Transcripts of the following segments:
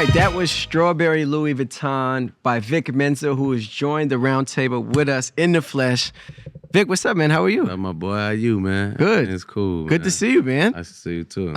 right, that was Strawberry Louis Vuitton by Vic Mensa, who has joined the roundtable with us in the flesh. Vic, what's up, man? How are you? My boy, how you, man? Good. It's cool. Good man. to see you, man. Nice to see you too.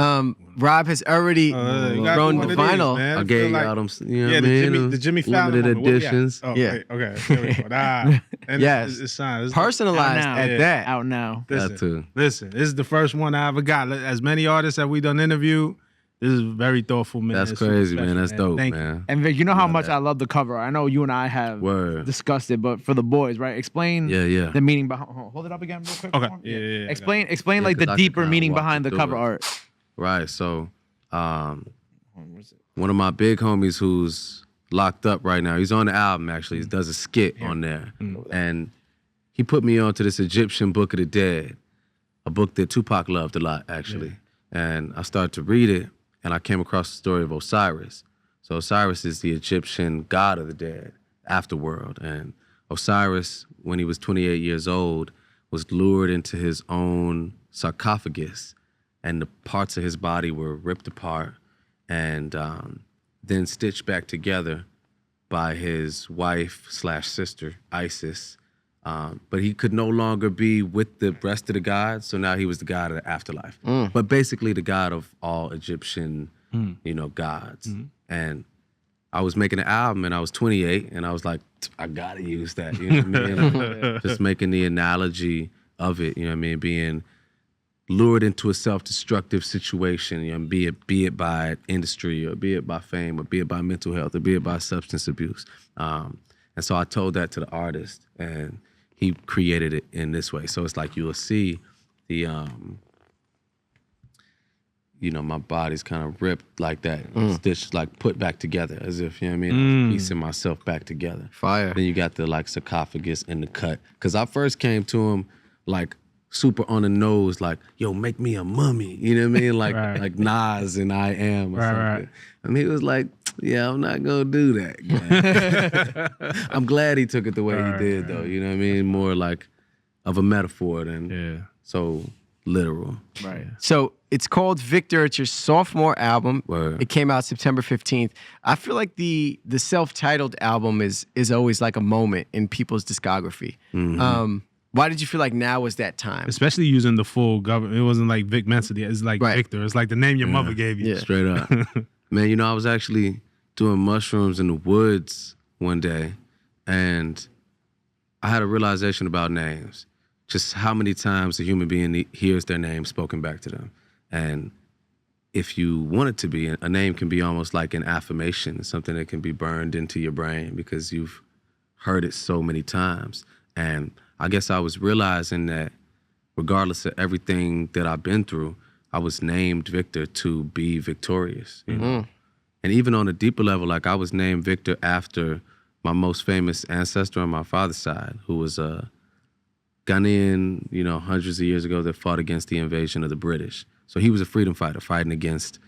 Rob has already thrown the vinyl. I gave y'all them, you know what I mean? The Jimmy Fallon limited moment. editions. Oh, Yeah. wait, okay. There we go. And Yes. it's signed. Personalized Out at now. that. Out now. That too. Listen, this is the first one I ever got. As many artists that we done interviewed, this is very thoughtful, man. That's It's crazy, super man. That's special, dope, Thank you. man. And Vic, you know how Love much that. I love the cover. I know you and I have Word. discussed it, but for the boys, right? Explain Yeah. the meaning behind. Hold it up again, real quick. Okay. Mark. Yeah. Explain Yeah, like 'cause the I can deeper kinda meaning walk behind you the through cover it. art. Right. So, one of my big homies who's locked up right now, he's on the album actually. He does a skit on there. And he put me on to this Egyptian Book of the Dead, a book that Tupac loved a lot, actually. And I started to read it, and I came across the story of Osiris. So Osiris is the Egyptian god of the dead, afterworld. And Osiris, when he was 28 years old, was lured into his own sarcophagus, and the parts of his body were ripped apart and then stitched back together by his wife/sister, Isis. But he could no longer be with the rest of the gods, so now he was the god of the afterlife. But basically the god of all Egyptian, gods. And I was making an album and I was 28 and I was like, I gotta use that, you know what I mean? Like, just making the analogy of it, you know what I mean? Being lured into a self-destructive situation, you know, be it by industry or be it by fame or be it by mental health or be it by substance abuse. And so I told that to the artist and he created it in this way. So it's like you'll see the, my body's kind of ripped like that, stitched, like put back together as if, you know what I mean, I'm piecing myself back together. Fire. Then you got the like sarcophagus in the cut. Cause I first came to him like super on the nose, like, yo, make me a mummy. You know what I mean? Like like Nas and I Am or something. Right. And he was like, yeah, I'm not gonna do that. I'm glad he took it the way he did though. You know what I mean? More like of a metaphor than so literal. Right. So it's called Victor. It's your sophomore album. Word. It came out September 15th. I feel like the self-titled album is always like a moment in people's discography. Why did you feel like now was that time? Especially using the full government. It wasn't like Vic Mensa. It's like Victor. It's like the name your mother gave you. Yeah. Straight up. Man, I was actually doing mushrooms in the woods one day, and I had a realization about names. Just how many times a human being hears their name spoken back to them. And if you want it to be, a name can be almost like an affirmation, something that can be burned into your brain because you've heard it so many times. And I guess I was realizing that regardless of everything that I've been through, I was named Victor to be victorious. You know? And even on a deeper level, like I was named Victor after my most famous ancestor on my father's side, who was a Ghanaian, hundreds of years ago that fought against the invasion of the British. So he was a freedom fighter fighting against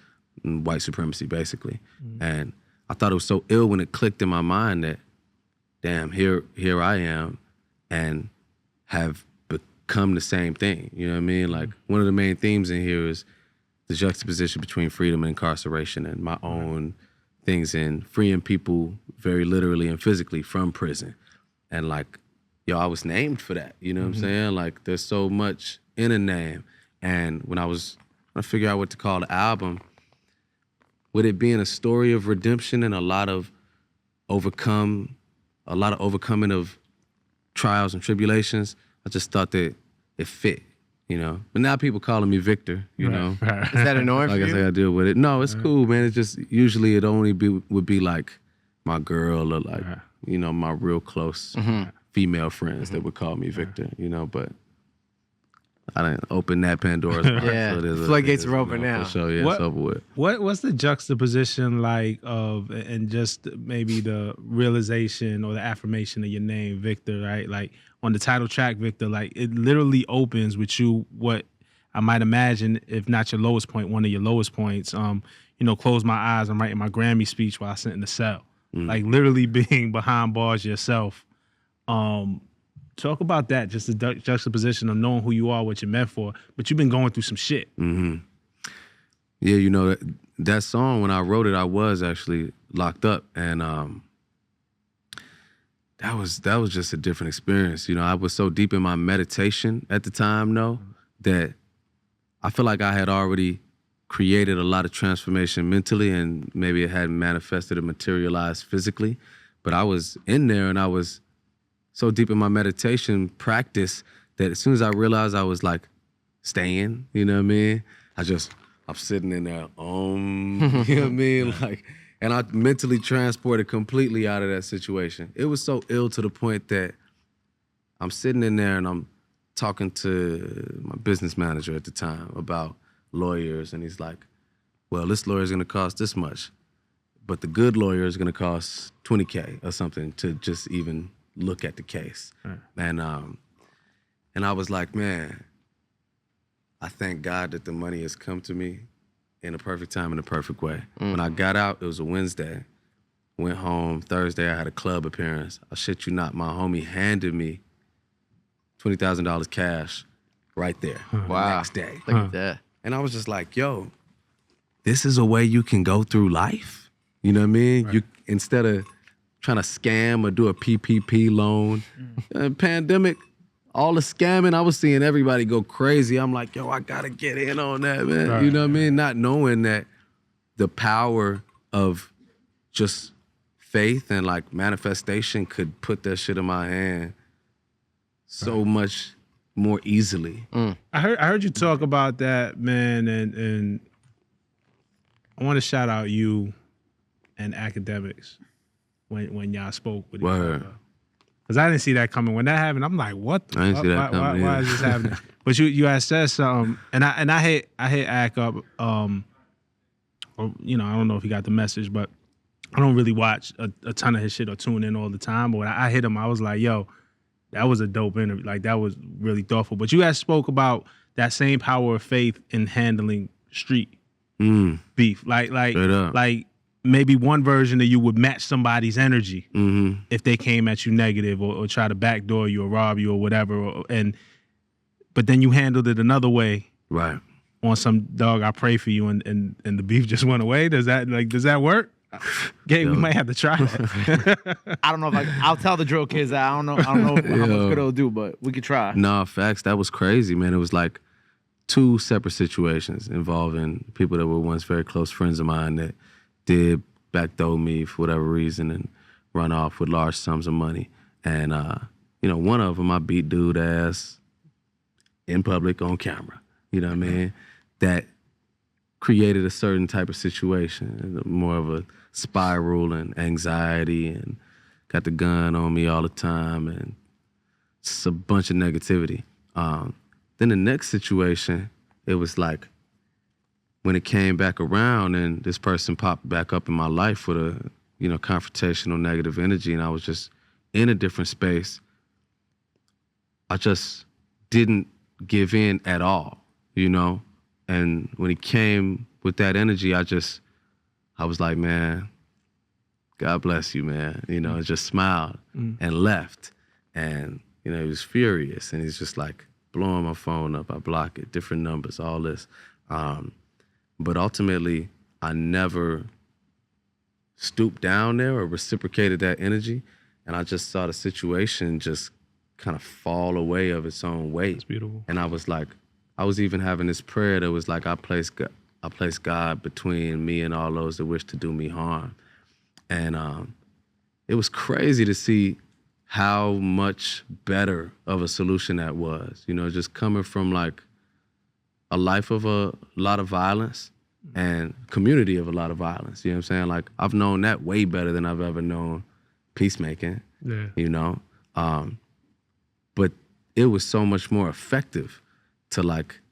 white supremacy, basically. And I thought it was so ill when it clicked in my mind that, damn, here I am and have become the same thing. You know what I mean? Like one of the main themes in here is the juxtaposition between freedom and incarceration and my own things in freeing people very literally and physically from prison. And like, I was named for that. You know what I'm saying? Like there's so much in a name. And when I was trying to figure out what to call the album, with it being a story of redemption and a lot of overcoming of trials and tribulations, I just thought that it fit, But now people calling me Victor, know. Is that annoying Like for I you? say, I deal with it. No, it's cool, man. It's just usually it only would be like my girl or like, my real close female friends that would call me Victor, but I didn't open that Pandora's box. Yeah, So it is floodgates are open now. For sure, yeah, What- it's over with. What's the juxtaposition like of, and just maybe the realization or the affirmation of your name, Victor, right? Like on the title track, Victor, like it literally opens with you, what I might imagine, if not your lowest point, one of your lowest points, close my eyes, I'm writing my Grammy speech while I sit in the cell. Like literally being behind bars yourself. Talk about that, just the juxtaposition of knowing who you are, what you're meant for, but you've been going through some shit. Yeah, that song, when I wrote it, I was actually locked up, and that was just a different experience. You know, I was so deep in my meditation at the time, though, that I feel like I had already created a lot of transformation mentally, and maybe it hadn't manifested or materialized physically. But I was in there, and I was so deep in my meditation practice that as soon as I realized I was like staying, you know what I mean? I'm sitting in there, you know what I mean? Like, and I mentally transported completely out of that situation. It was so ill to the point that I'm sitting in there and I'm talking to my business manager at the time about lawyers, and he's like, well, this lawyer is gonna cost this much, but the good lawyer is gonna cost $20K or something to just even look at the case. Right. And I was like, man, I thank God that the money has come to me in the perfect time, in the perfect way. When I got out, it was a Wednesday. Went home Thursday, I had a club appearance. I shit you not, my homie handed me $20,000 cash right there. Wow. The next day. Look at that. And I was just like, yo, this is a way you can go through life. You know what I mean? Right. You instead of trying to scam or do a PPP loan, pandemic, all the scamming, I was seeing everybody go crazy. I'm like, yo, I gotta get in on that, man. Right. You know what I mean? Not knowing that the power of just faith and like manifestation could put that shit in my hand so much more easily. I heard you talk about that, man, and I want to shout out you and academics when y'all spoke with each other. Because I didn't see that coming. When that happened, I'm like, what the fuck? Why is this happening? But you had said something, and I hit Ak up, or, you know, I don't know if he got the message, but I don't really watch a ton of his shit or tune in all the time. But when I hit him, I was like, yo, that was a dope interview. Like, that was really thoughtful. But you guys spoke about that same power of faith in handling street beef. Like maybe one version of you would match somebody's energy if they came at you negative or try to backdoor you or rob you or whatever. But then you handled it another way. Right. On some dog, I pray for you, and the beef just went away. Does that work? Gabe, we might have to try that. I don't know if I'll tell the drill kids that I don't know how much good it'll do, but we could try. No, facts. That was crazy, man. It was like two separate situations involving people that were once very close friends of mine that did backdoor me for whatever reason and run off with large sums of money. And, you know, one of them, I beat dude ass in public on camera. You know what I mean? That created a certain type of situation, more of a spiral and anxiety, and got the gun on me all the time, and it's a bunch of negativity. Then the next situation, it was like when it came back around and this person popped back up in my life with a, you know, confrontational negative energy, and I was just in a different space. I just didn't give in at all, you know? And when he came with that energy, I was like, man, God bless you, man. You know, and just smiled and left. And, you know, he was furious. And he's just like blowing my phone up. I block it, different numbers, all this. But ultimately, I never stooped down there or reciprocated that energy. And I just saw the situation just kind of fall away of its own weight. That's beautiful. And I was like, I was even having this prayer that was like, I place God between me and all those that wish to do me harm. And it was crazy to see how much better of a solution that was. You know, just coming from like a life of a lot of violence and community of a lot of violence. You know what I'm saying? Like, I've known that way better than I've ever known peacemaking, you know? But it was so much more effective to like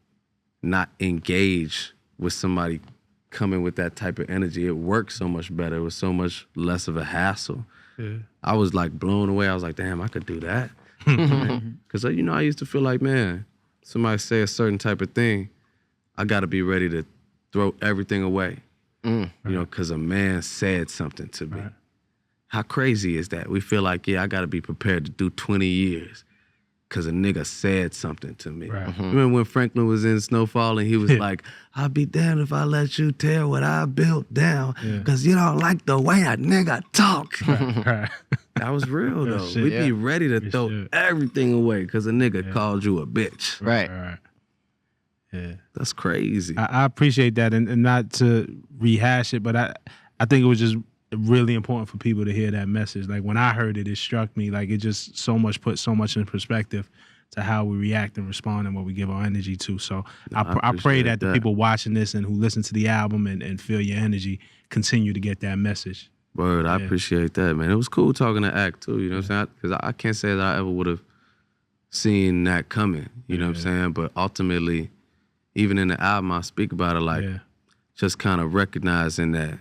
not engage with somebody coming with that type of energy. It worked so much better. It was so much less of a hassle. Yeah. I was like blown away. I was like, damn, I could do that. Because, you know, I used to feel like, man, somebody say a certain type of thing, I got to be ready to throw everything away, you know, because a man said something to me. How crazy is that? We feel like, yeah, I got to be prepared to do 20 years because a nigga said something to me. Right. Remember when Franklin was in Snowfall and he was like, I'll be damned if I let you tear what I built down because you don't like the way a nigga talk. Right. That was real, though. shit, We'd be ready to throw shit. everything away because a nigga called you a bitch. Right. Right. Yeah. That's crazy. I appreciate that, and not to rehash it, but I think it was just really important for people to hear that message. Like when I heard it, it struck me like it just put so much in perspective to how we react and respond and what we give our energy to. So I pray that the people watching this and who listen to the album and feel your energy continue to get that message. Word, I appreciate that, man. It was cool talking to Act too, you know what I'm saying? Because I can't say that I ever would have seen that coming, you know what I'm saying? But ultimately, even in the album, I speak about it like just kind of recognizing that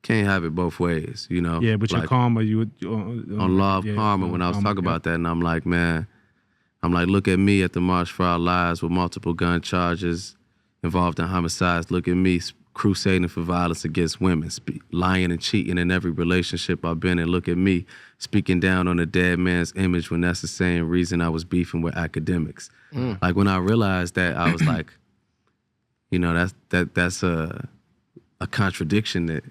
can't have it both ways, you know? Yeah, but like, your karma, you on Law of Karma, when I was talking about that, and I'm like, man, look at me at the March for Our Lives with multiple gun charges involved in homicides. Look at me crusading for violence against women, lying and cheating in every relationship I've been in. Look at me speaking down on a dead man's image when that's the same reason I was beefing with academics. Like when I realized that, I was like, you know, that's a contradiction that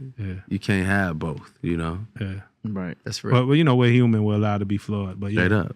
you can't have both, you know? Yeah. Right. That's real. But you know, we're human, we're allowed to be flawed. But Straight up.